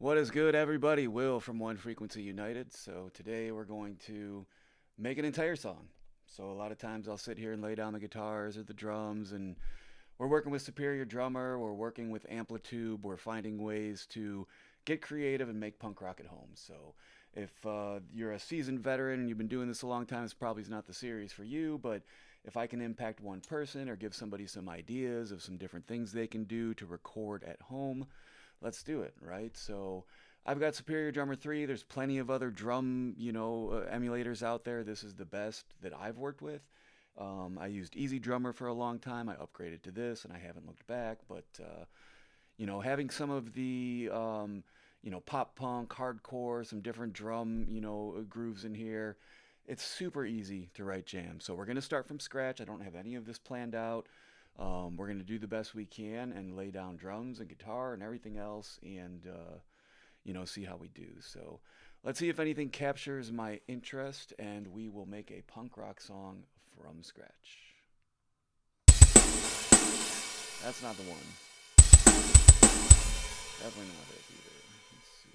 What is good, everybody? Will from One Frequency United. So today we're going to make an entire song. So a lot of times I'll sit here and lay down the guitars or the drums, and we're working with Superior Drummer, we're working with Amplitude, we're finding ways to get creative and make punk rock at home. So if you're a seasoned veteran and you've been doing this a long time, it's probably not the series for you, but if I can impact one person or give somebody some ideas of some different things they can do to record at home, let's do it, right? So I've got Superior Drummer 3. There's plenty of other drum, emulators out there. This is the best that I've worked with. I used Easy Drummer for a long time. I upgraded to this, and I haven't looked back. But having some of the pop punk, hardcore, some different drum, grooves in here, it's super easy to write jams. So we're gonna start from scratch. I don't have any of this planned out. We're gonna do the best we can and lay down drums and guitar and everything else, and see how we do. So let's see if anything captures my interest, and we will make a punk rock song from scratch. That's not the one. Definitely not it either. Let's see.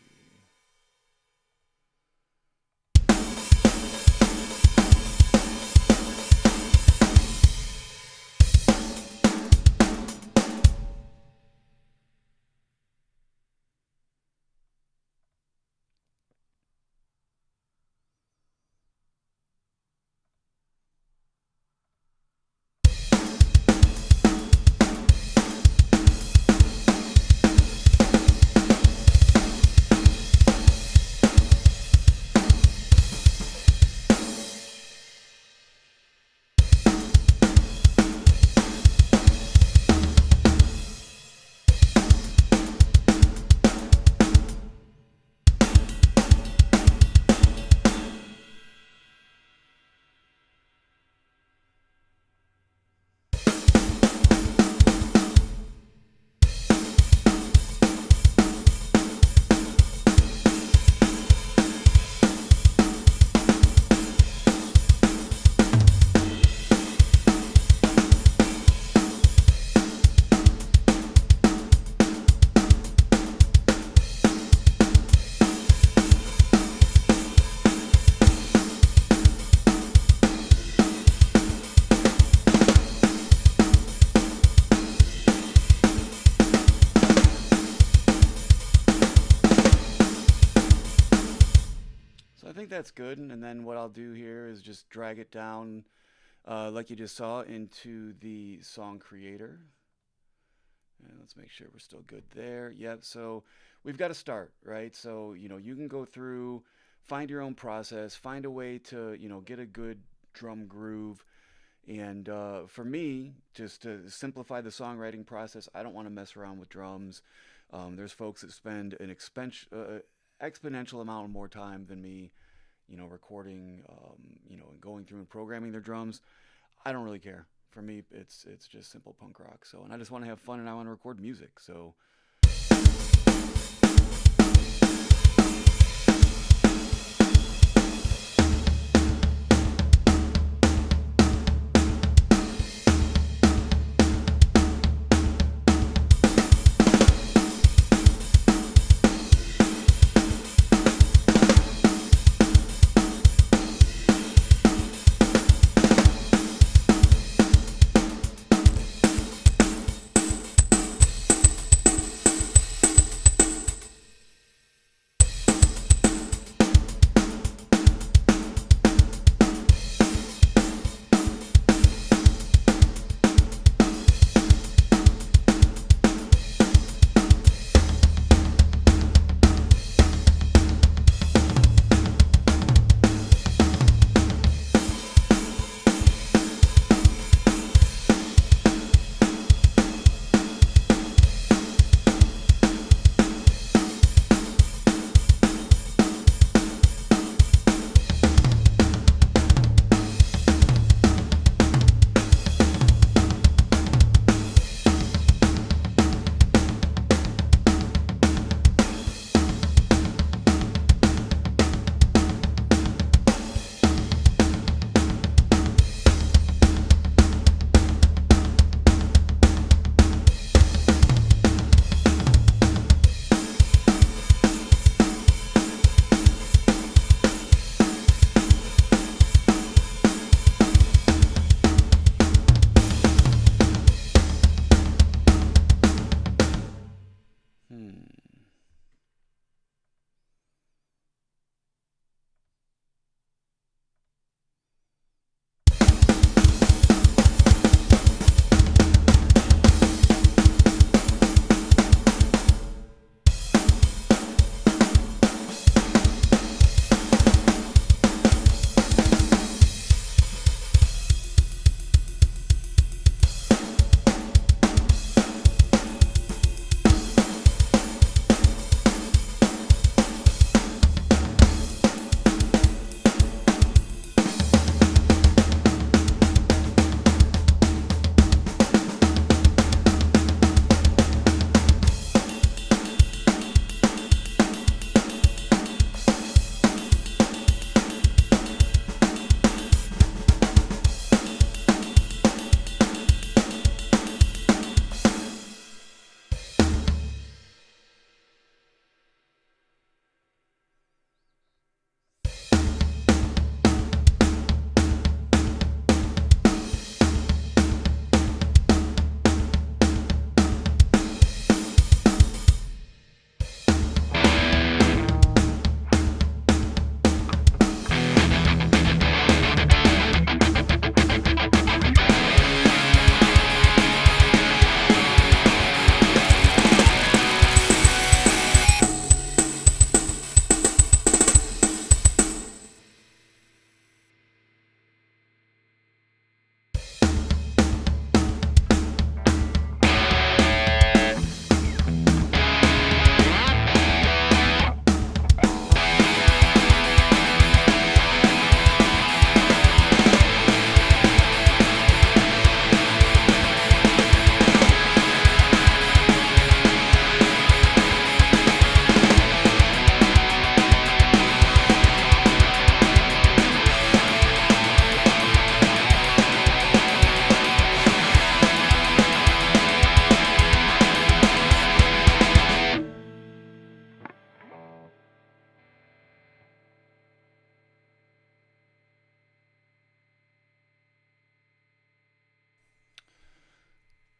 So I think that's good. And then what I'll do here is just drag it down, like you just saw, into the song creator. And let's make sure we're still good there. Yep. So we've got to start, right? So, you can go through, find your own process, find a way to, get a good drum groove. And for me, just to simplify the songwriting process, I don't want to mess around with drums. There's folks that spend an exponential amount more time than me, recording, and going through and programming their drums. I don't really care. For me, it's just simple punk rock. So, and I just want to have fun and I want to record music. So, Hmm.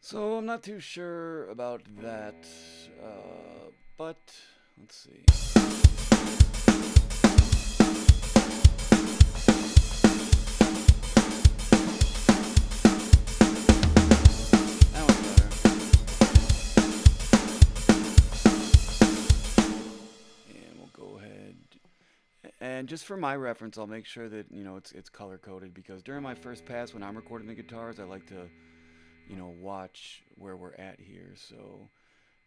So I'm not too sure about that, but let's see. That one's better. And we'll go ahead. And just for my reference, I'll make sure that it's color coded because during my first pass when I'm recording the guitars, I like to watch where we're at here. So,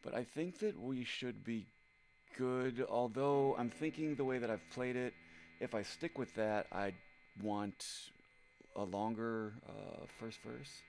but I think that we should be good. Although I'm thinking the way that I've played it, if I stick with that, I want a longer first verse.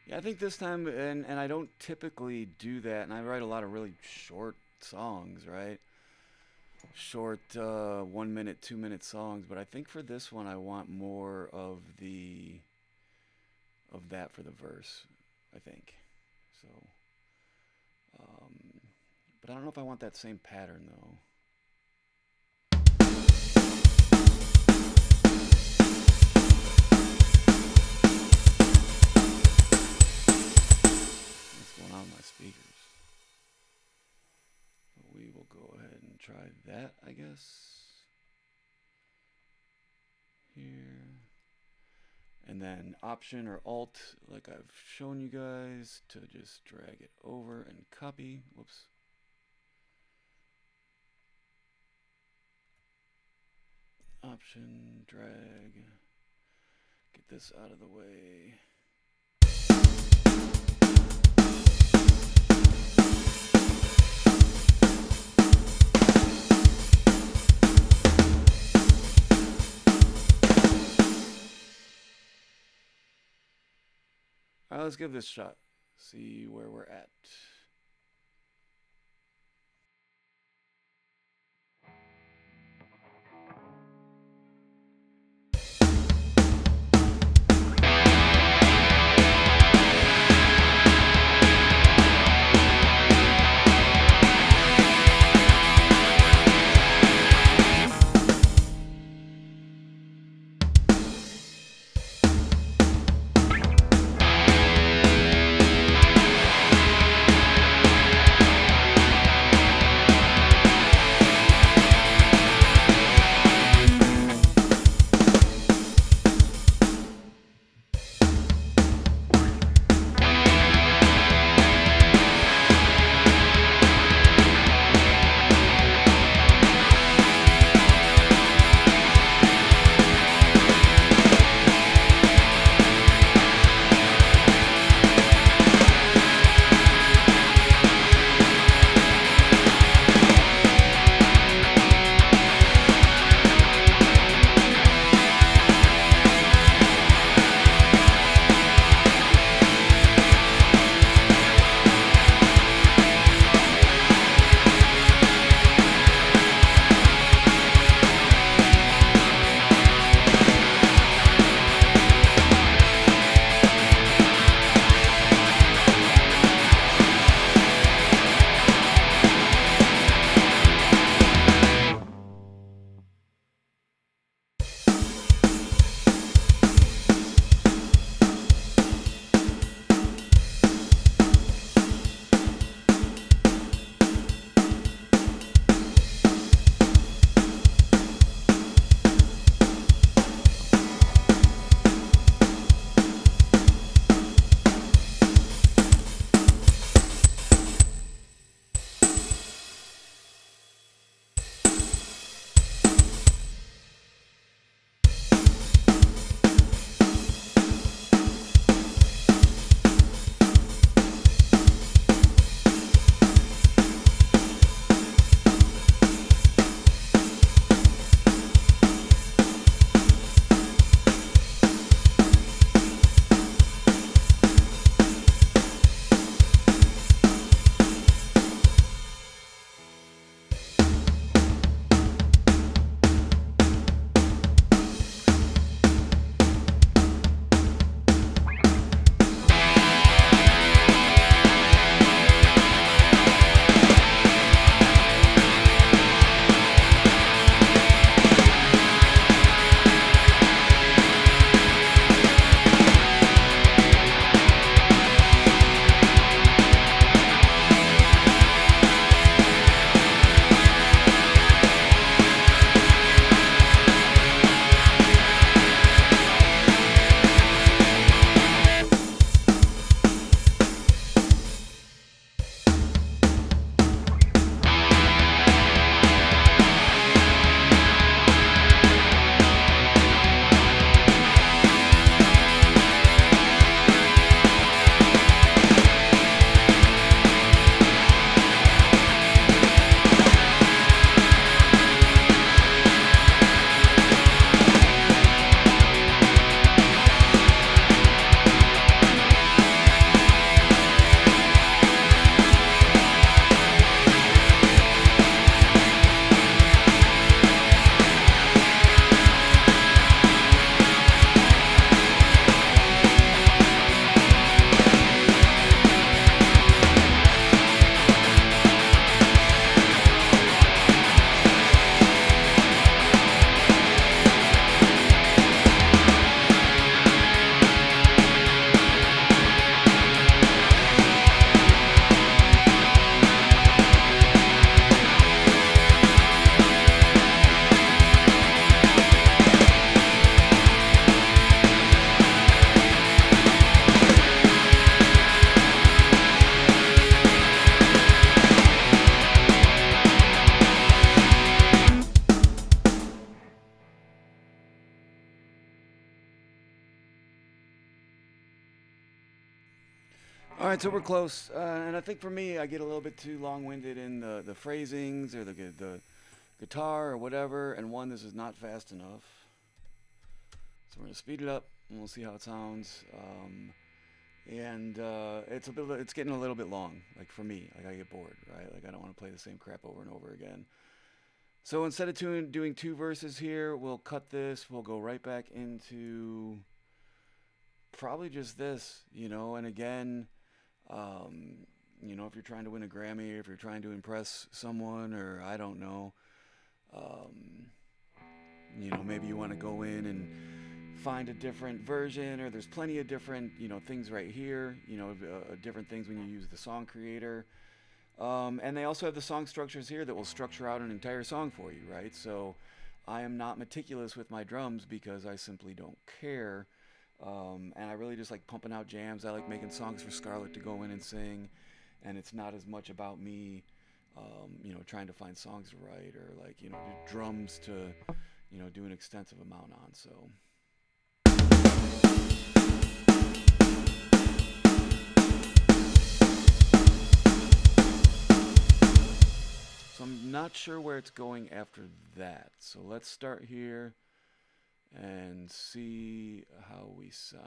Yeah, I think this time, and I don't typically do that, and I write a lot of really short songs, right? Short 1 minute, 2 minute songs, but I think for this one I want more of that for the verse. I think so. Um, but I don't know if I want that same pattern though. What's going on with my speakers? We will go ahead and try that, I guess. Here. And then Option or Alt, like I've shown you guys, to just drag it over and copy. Whoops. Option, drag, get this out of the way. All right, let's give this a shot. See where we're at. All right, so we're close, and I think for me, I get a little bit too long-winded in the phrasings or the guitar or whatever, and one, this is not fast enough. So we're gonna speed it up, and we'll see how it sounds. and it's getting a little bit long. Like for me, like I get bored, right? Like I don't want to play the same crap over and over again. So instead of doing two verses here, we'll cut this. We'll go right back into probably just this, And again, um, if you're trying to win a Grammy, if you're trying to impress someone, or I don't know, um, maybe you want to go in and find a different version, or there's plenty of different, things right here, different things when you use the song creator. And they also have the song structures here that will structure out an entire song for you, right? So I am not meticulous with my drums because I simply don't care. And I really just like pumping out jams. I like making songs for Scarlett to go in and sing. And it's not as much about me, trying to find songs to write or like, drums to, do an extensive amount on. So I'm not sure where it's going after that. So let's start here and see how we sound.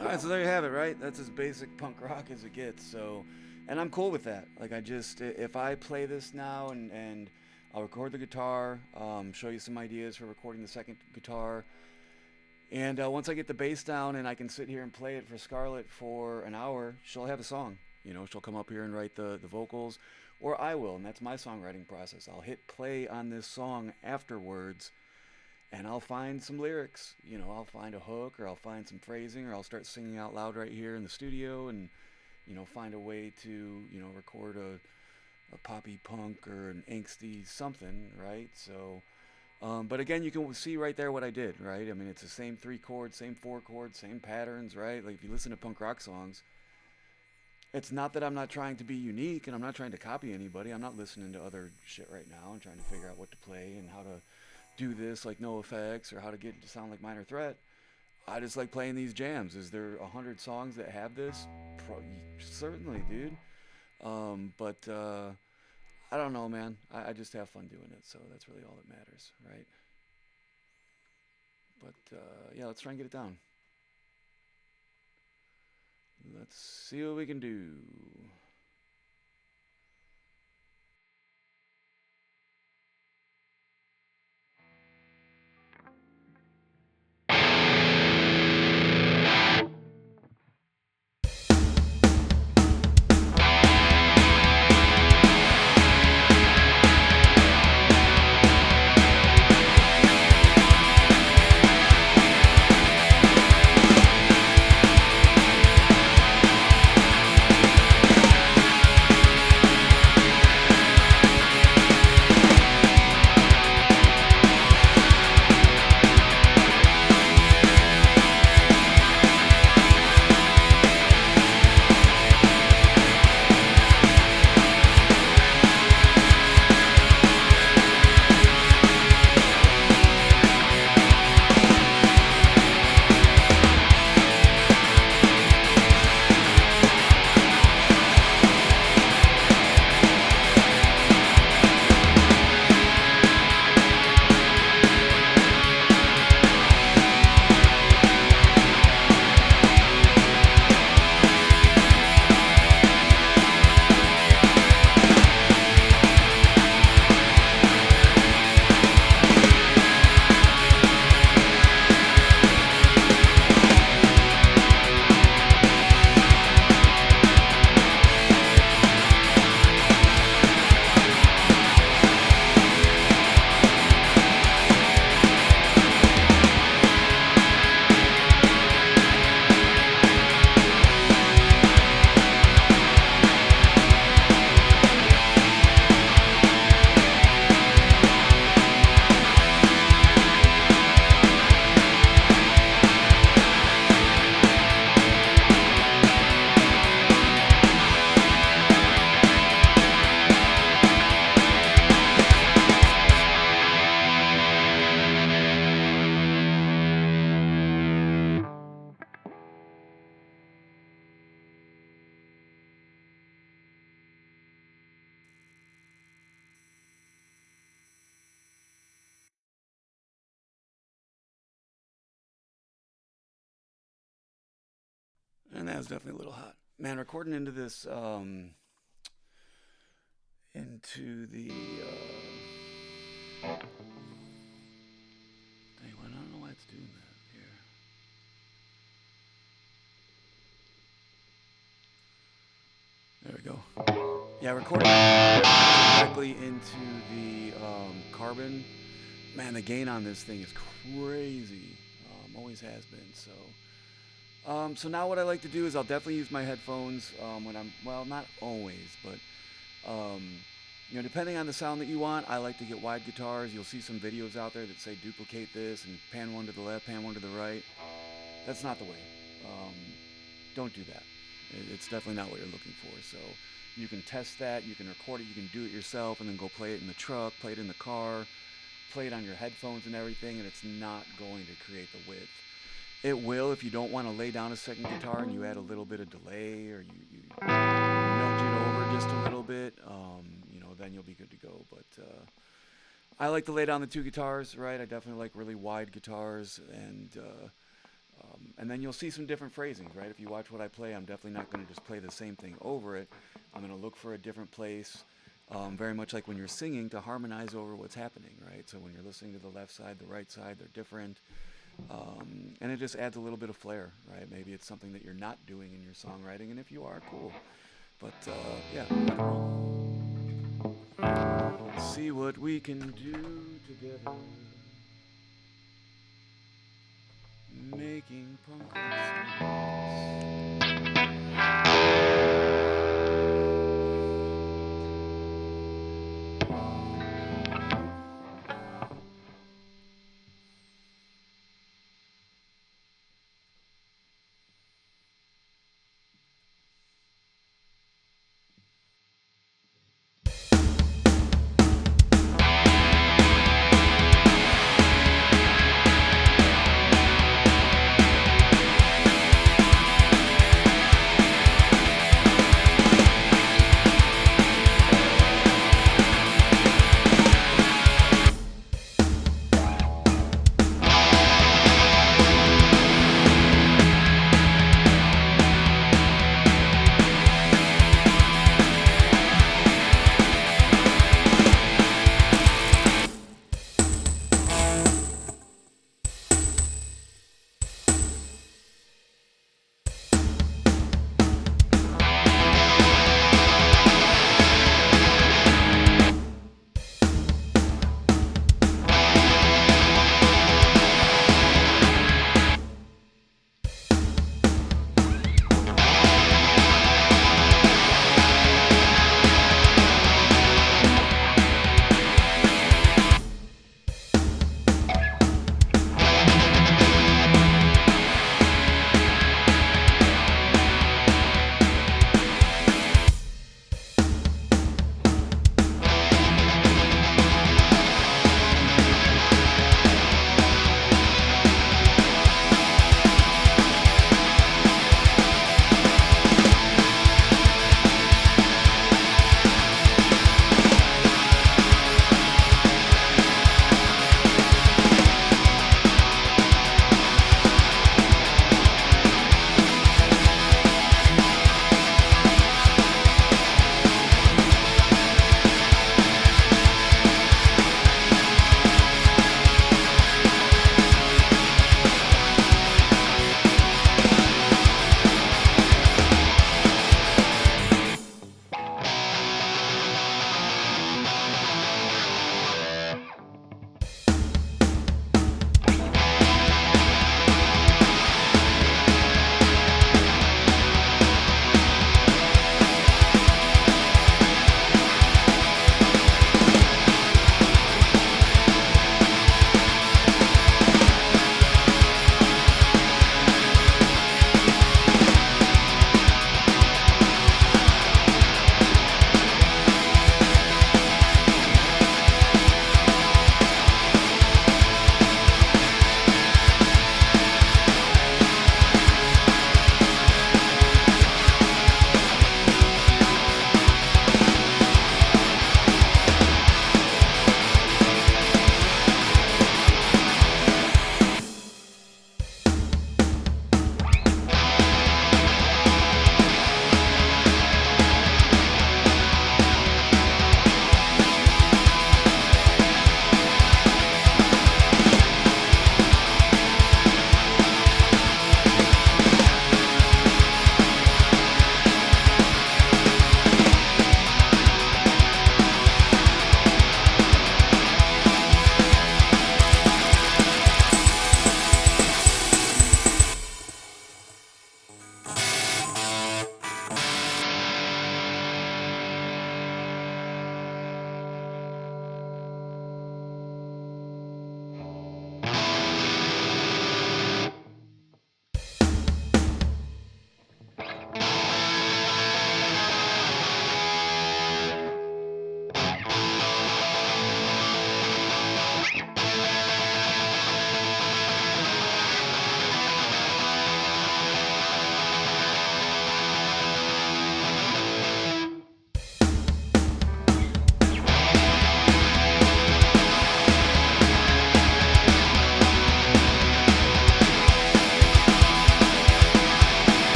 All right, so there you have it, right? That's as basic punk rock as it gets. So, and I'm cool with that. Like, if I play this now and I'll record the guitar, show you some ideas for recording the second guitar, and once I get the bass down and I can sit here and play it for Scarlett for an hour, she'll have a song. She'll come up here and write the vocals, or I will, and that's my songwriting process. I'll hit play on this song afterwards, and I'll find some lyrics. You know, I'll find a hook, or I'll find some phrasing, or I'll start singing out loud right here in the studio, and find a way to record a poppy punk or an angsty something, right? So, but again, you can see right there what I did, right? I mean, it's the same three chords, same four chords, same patterns, right? Like if you listen to punk rock songs, it's not that I'm not trying to be unique and I'm not trying to copy anybody. I'm not listening to other shit right now and trying to figure out what to play and how to do this like no effects or how to get it to sound like Minor Threat. I just like playing these jams. Is there 100 songs that have this? Certainly, dude. But I don't know, man. I just have fun doing it, so that's really all that matters, right? But yeah, let's try and get it down. Let's see what we can do. And that was definitely a little hot. Man, recording into this, into the, dang, I don't know why it's doing that here. There we go. Yeah, recording directly into the carbon. Man, the gain on this thing is crazy. Always has been. So now what I like to do is I'll definitely use my headphones when I'm, well, not always, but depending on the sound that you want, I like to get wide guitars. You'll see some videos out there that say duplicate this and pan one to the left, pan one to the right. That's not the way. Don't do that. It's definitely not what you're looking for. So you can test that, you can record it, you can do it yourself, and then go play it in the truck, play it in the car, play it on your headphones and everything, and it's not going to create the width. It will if you don't want to lay down a second guitar and you add a little bit of delay or you nudge it over just a little bit, then you'll be good to go. But I like to lay down the two guitars, right? I definitely like really wide guitars, and then you'll see some different phrasings, right? If you watch what I play, I'm definitely not going to just play the same thing over it. I'm going to look for a different place, very much like when you're singing, to harmonize over what's happening, right? So when you're listening to the left side, the right side, they're different. And it just adds a little bit of flair, right? Maybe it's something that you're not doing in your songwriting, and if you are, cool. But yeah, rock and roll. See what we can do together. making punk rock sounds.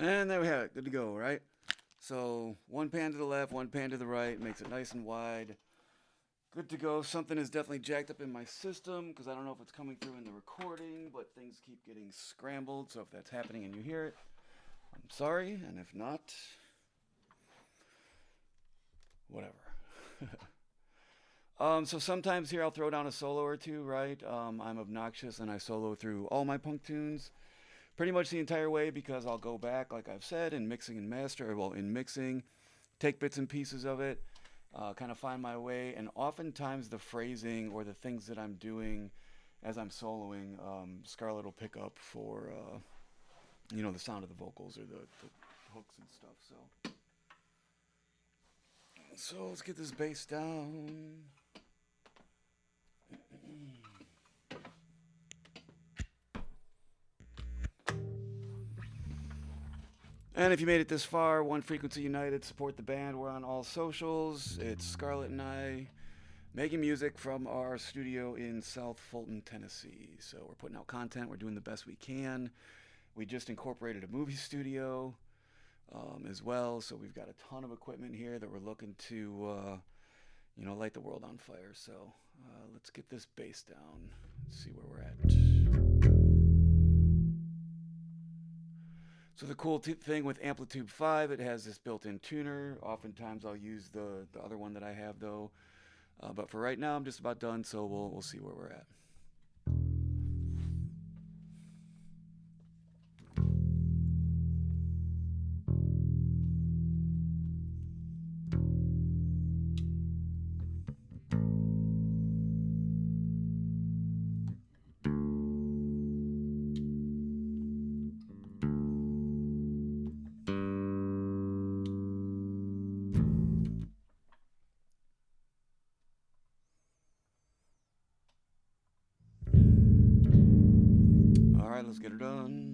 And there we have it. Good to go, right? So one pan to the left, one pan to the right, makes it nice and wide. Good to go. Something is definitely jacked up in my system because I don't know if it's coming through in the recording, but things keep getting scrambled. So if that's happening and you hear it, I'm sorry. And if not, whatever. So sometimes here I'll throw down a solo or two, right? I'm obnoxious and I solo through all my punk tunes pretty much the entire way because I'll go back, like I've said, in mixing and master, or well, in mixing, take bits and pieces of it, kind of find my way, and oftentimes the phrasing or the things that I'm doing as I'm soloing, Scarlett will pick up for, the sound of the vocals or the hooks and stuff. So let's get this bass down. And if you made it this far, One Frequency United, support the band. We're on all socials. It's Scarlett and I making music from our studio in South Fulton, Tennessee. So we're putting out content. We're doing the best we can. We just incorporated a movie studio as well. So we've got a ton of equipment here that we're looking to, light the world on fire. So let's get this bass down. Let's see where we're at. So the cool thing with Amplitude 5, it has this built-in tuner. Oftentimes I'll use the other one that I have though. But for right now, I'm just about done, so we'll see where we're at. All right, let's get her done.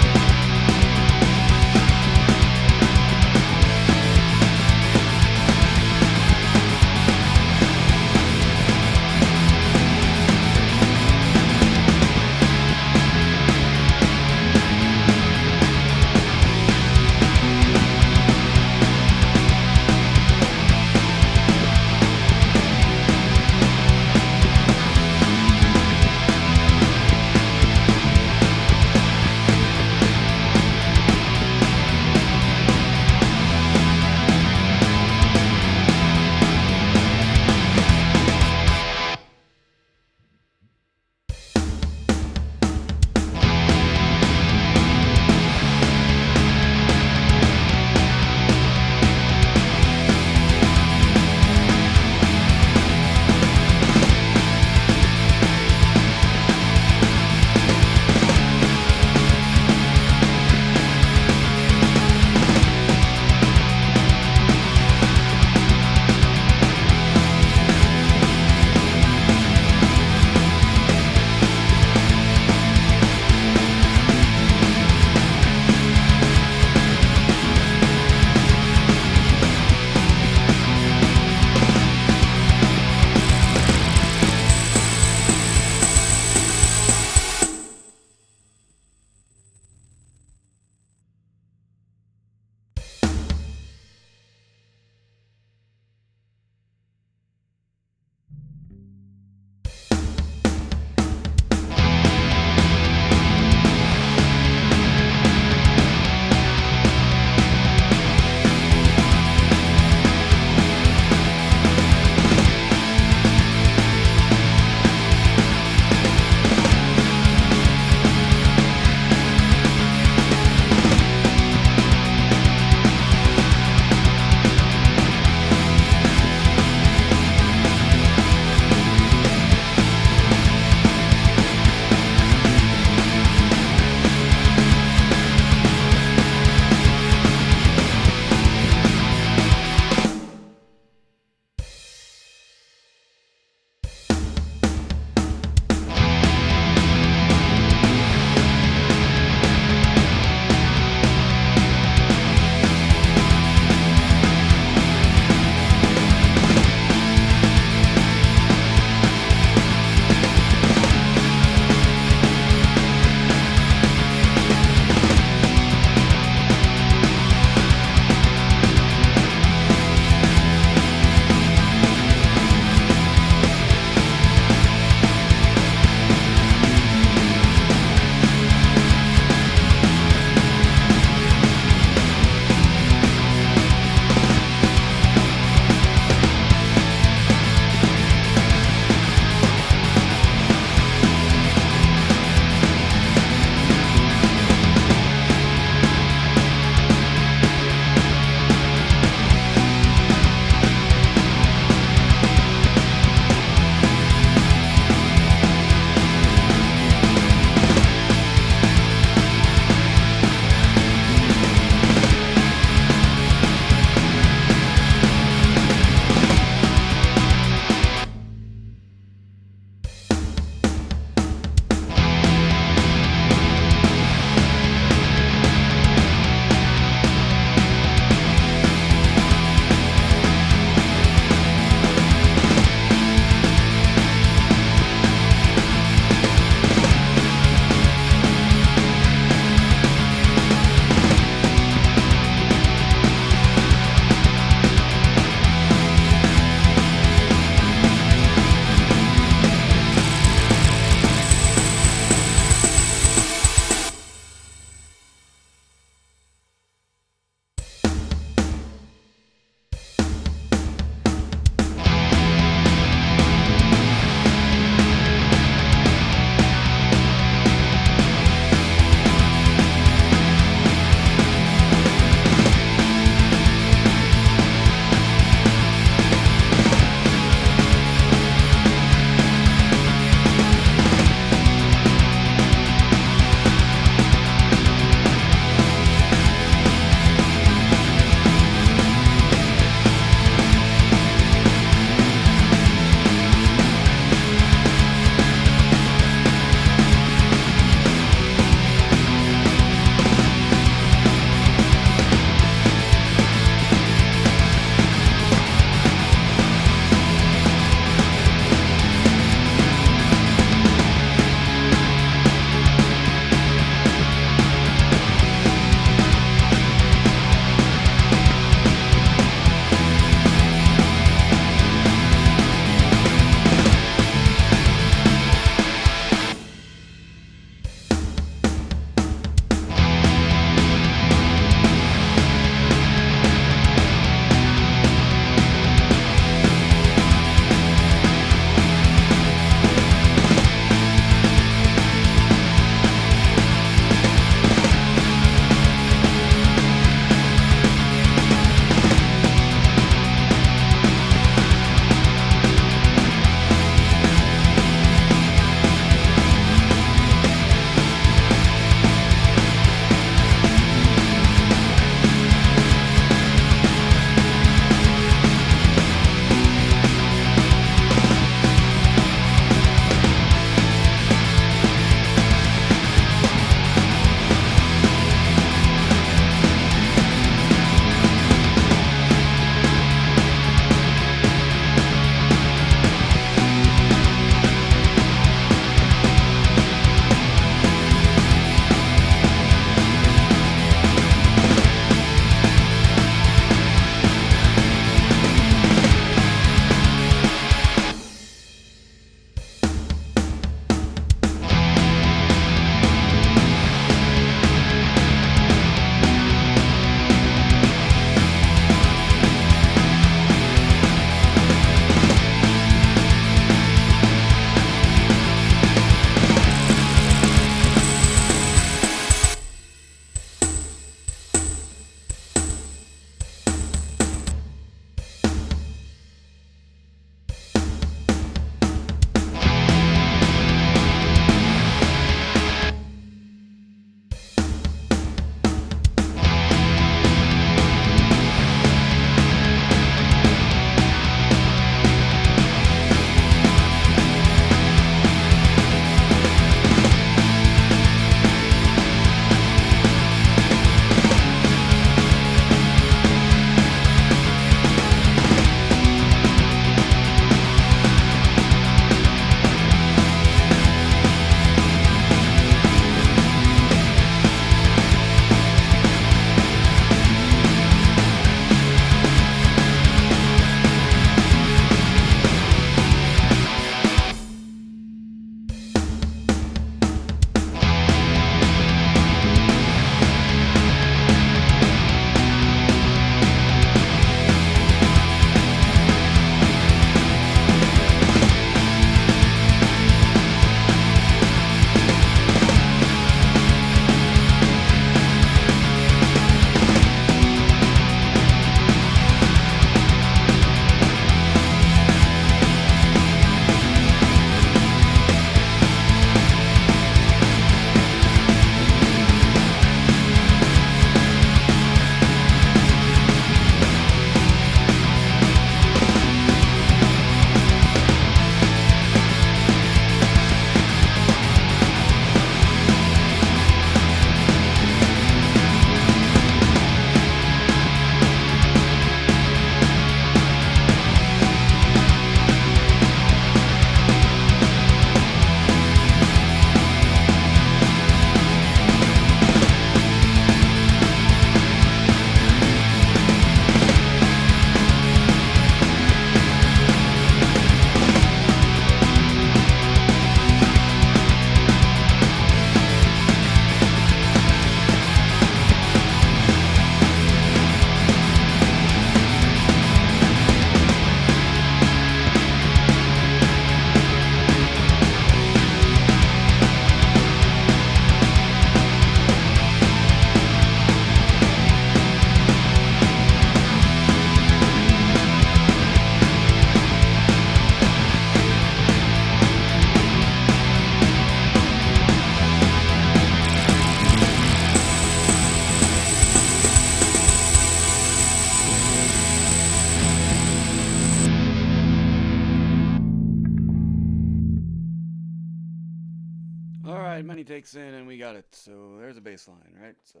20 takes in and we got it. So there's a bass line, right? So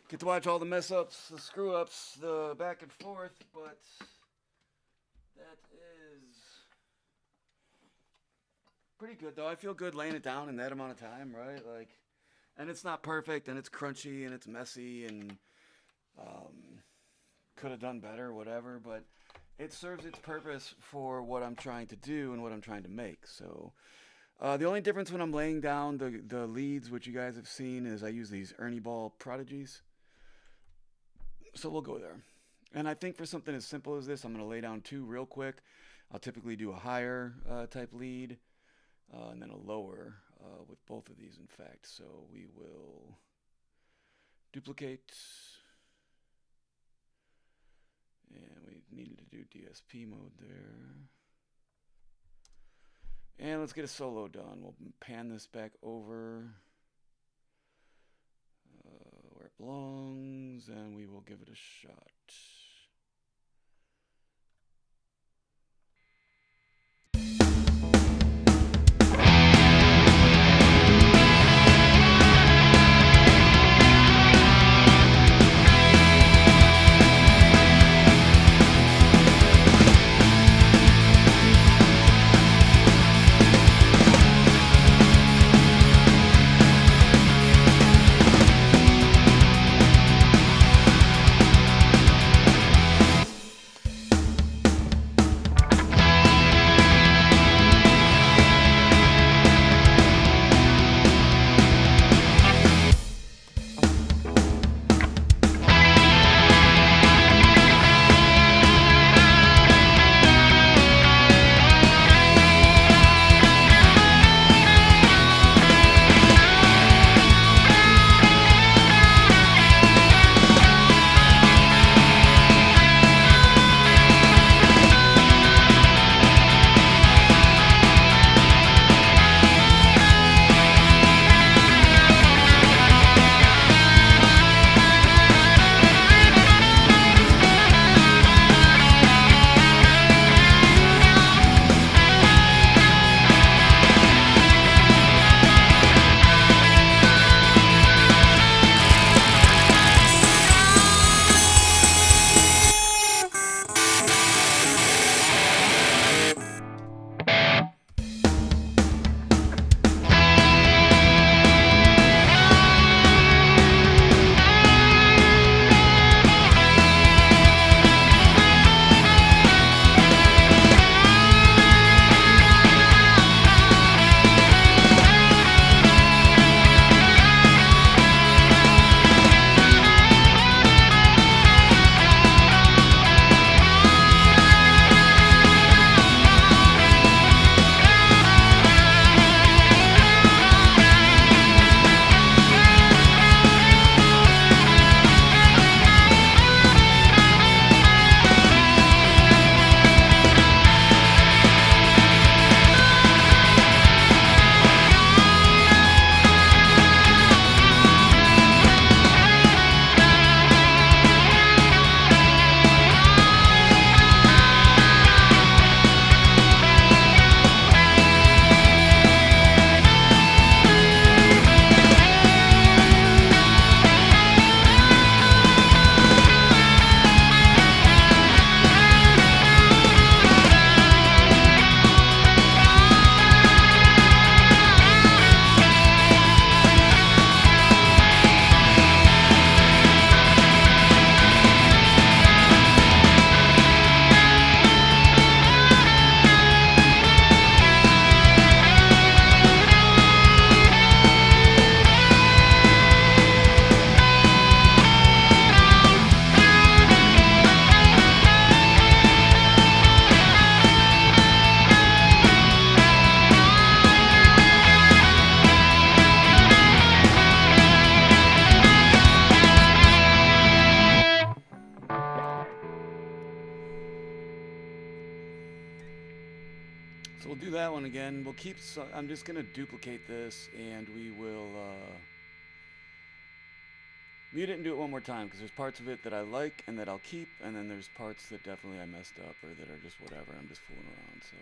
get to watch all the mess ups, the screw ups, the back and forth, but that is pretty good though. I feel good laying it down in that amount of time, right? Like, and it's not perfect, and it's crunchy, and it's messy, and could have done better, whatever. But it serves its purpose for what I'm trying to do and what I'm trying to make. So the only difference when I'm laying down the leads, which you guys have seen, is I use these Ernie Ball Prodigies. So we'll go there. And I think for something as simple as this, I'm going to lay down two real quick. I'll typically do a higher type lead and then a lower with both of these, in fact. So we will duplicate. And we needed to do DSP mode there. And let's get a solo done. We'll pan this back over where it belongs, and we will give it a shot. So we'll do that one again. We'll keep. I'm just gonna duplicate this, and we will mute it and do it one more time because there's parts of it that I like and that I'll keep, and then there's parts that definitely I messed up or that are just whatever. I'm just fooling around. So.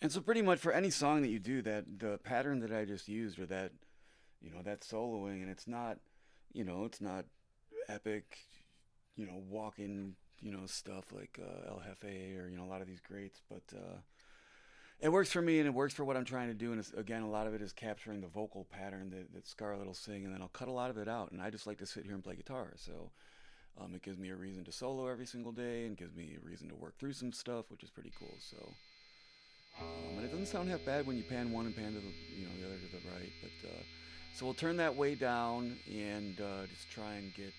And so pretty much for any song that you do, that the pattern that I just used, or that, that soloing, and it's not epic, walking, stuff like El Jefe, or a lot of these greats, but it works for me, and it works for what I'm trying to do. And again, a lot of it is capturing the vocal pattern that Scarlett will sing, and then I'll cut a lot of it out. And I just like to sit here and play guitar. So it gives me a reason to solo every single day, and gives me a reason to work through some stuff, which is pretty cool. So, and it doesn't sound half bad when you pan one and pan to the other to the right. But so we'll turn that way down and just try and get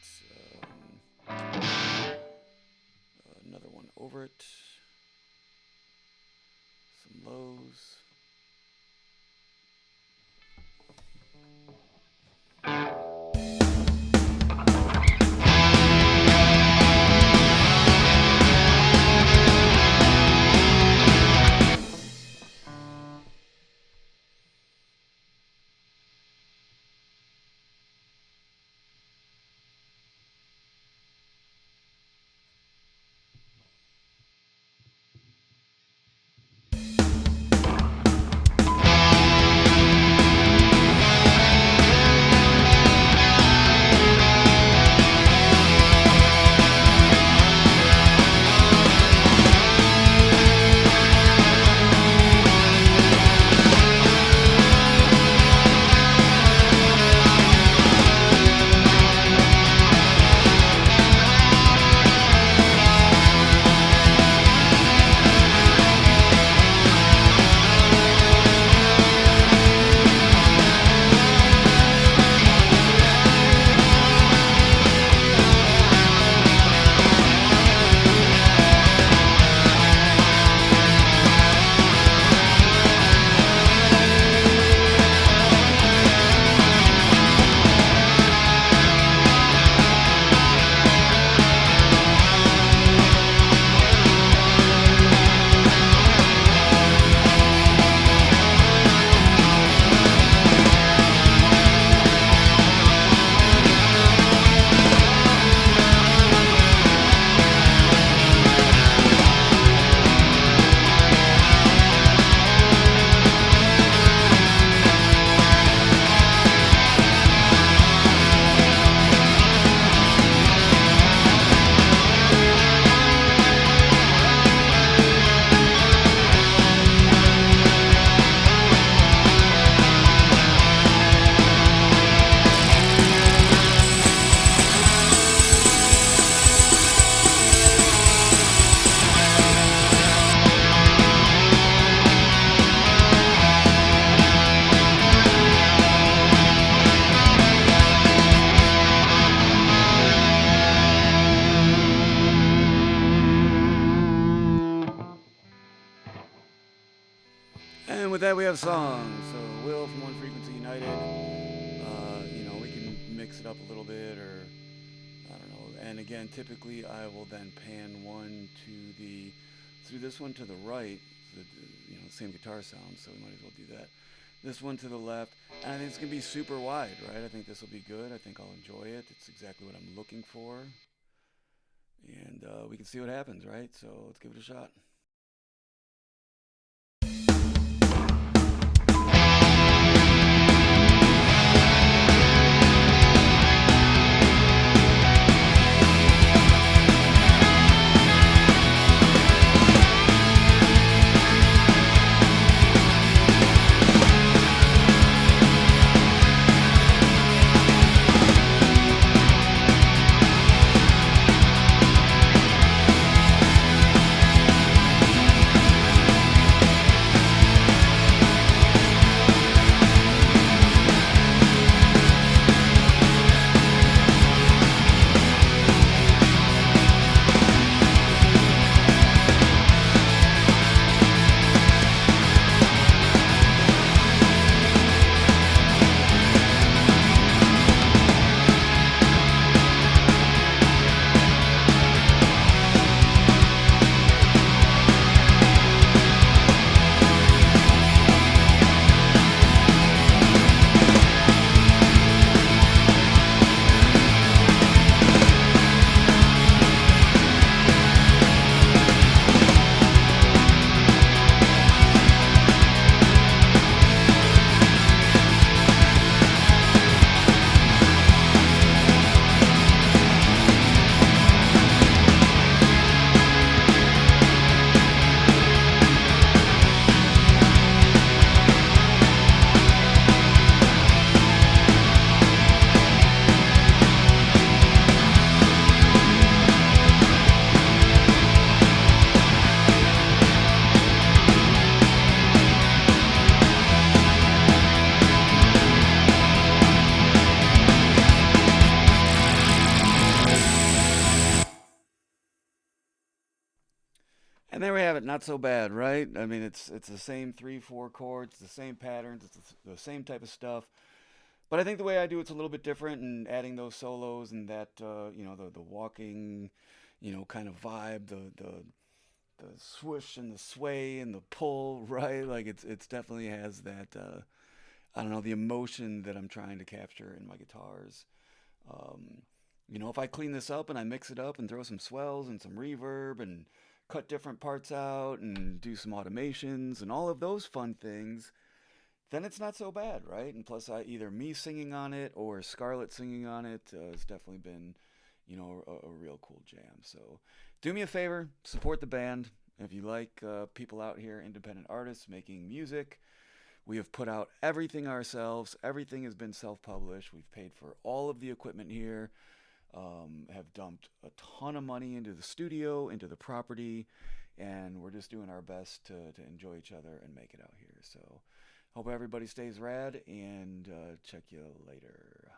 another one over it. Some lows. And with that, we have songs. So, Will from One Frequency United. We can mix it up a little bit, or I don't know. And again, typically, I will then pan one through this one to the right. Same guitar sound, so we might as well do that. This one to the left, and I think it's gonna be super wide, right? I think this will be good. I think I'll enjoy it. It's exactly what I'm looking for, and we can see what happens, right? So let's give it a shot. And there we have it. Not so bad, right? I mean, it's the same three, four chords, the same patterns, it's the same type of stuff. But I think the way I do it's a little bit different, and adding those solos and that the walking, kind of vibe, the swoosh and the sway and the pull, right? Like it's definitely has that I don't know, the emotion that I'm trying to capture in my guitars. Um, if I clean this up and I mix it up and throw some swells and some reverb and cut different parts out and do some automations and all of those fun things, then it's not so bad, right? And plus, either me singing on it or Scarlett singing on it has definitely been, a real cool jam. So, do me a favor, support the band. If you like people out here, independent artists making music, we have put out everything ourselves. Everything has been self-published. We've paid for all of the equipment here. Have dumped a ton of money into the studio, into the property, and we're just doing our best to enjoy each other and make it out here. So, hope everybody stays rad, and check you later.